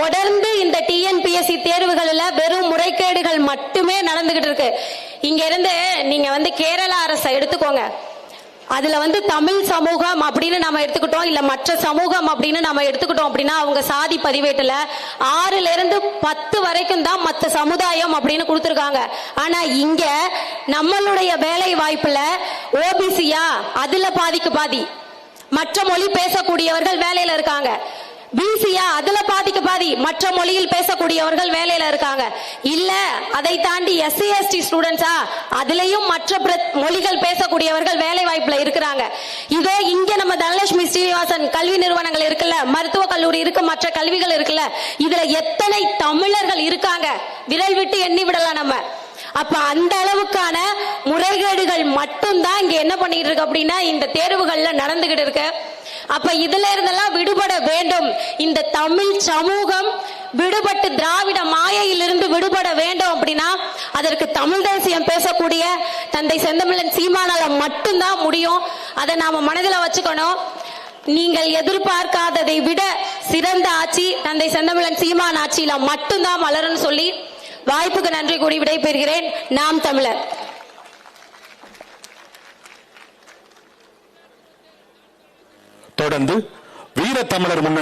தொடர்ந்து இந்த டிஎன்பிஎஸ்சி தேர்வுகளில் வெறும் முறைகேடுகள் மட்டுமே நடந்துகிட்டு இருக்கு. இங்க இருந்து நீங்க கேரள அரசை எடுத்துக்கோங்க. அதுல தமிழ் சமூகம் அப்படின்னு நாம எடுத்துக்கிட்டோம், இல்ல மற்ற சமூகம் அப்படின்னு நாம எடுத்துக்கிட்டோம் அப்படின்னா அவங்க சாதி பதிவேட்டுல 6ல இருந்து 10 வரைக்கும் தான் மற்ற சமுதாயம் அப்படின்னு கொடுத்திருக்காங்க. ஆனா இங்க நம்மளுடைய வேலை வாய்ப்புல ஓபிசியா அதுல பாதிக்கு பாதி, மற்ற மொழி பேசக்கூடியவர்கள் வேலையில இருக்காங்க. பிசியா அதுல பாதிக்கு பாதி, மற்ற மொழியில் பேசக்கூடியவர்கள் வேலையில இருக்காங்க. இல்ல அதை தாண்டி எஸ்சி எஸ்டி ஸ்டூடெண்ட்ஸா அதுலயும் மற்ற மொழிகள் பேசக்கூடியவர்கள் வேலை வாய்ப்புல இருக்கிறாங்க. இதோ இங்க நம்ம தனலட்சுமி ஸ்ரீனிவாசன் கல்வி நிறுவனங்கள் இருக்குல்ல, மருத்துவ கல்லூரி இருக்கு, மற்ற கல்விகள் இருக்குல்ல, இதுல எத்தனை தமிழர்கள் இருக்காங்க விரல் விட்டு எண்ணி விடலாம் நம்ம. அப்ப அந்த அளவுக்கான முறைகேடுகள் மட்டும்தான் இங்க என்ன பண்ணிட்டு இருக்கு அப்படின்னா இந்த தேர்வுகள்ல நடந்துகிட்டு இருக்கு. அப்ப இதுல இருந்தெல்லாம் விடுபட வேண்டும். இந்த தமிழ் சமூகம் விடுபட்டு திராவிட மாயையிலிருந்து விடுபட வேண்டும் அப்படின்னா அதற்கு தமிழ் தேசியம் பேசக்கூடிய தந்தை செந்தமிழன் சீமானால மட்டும்தான் முடியும். அதை நாம மனதில் வச்சுக்கணும். நீங்கள் எதிர்பார்க்காததை விட சிறந்த ஆட்சி தந்தை செந்தமிழன் சீமான் ஆட்சியில மட்டும்தான் மலருன்னு சொல்லி வாய்ப்புக்கு நன்றி கூறி விடைபெறுகிறேன். நாம் தமிழர். தொடர்ந்து வீர தமிழர் முன்னணி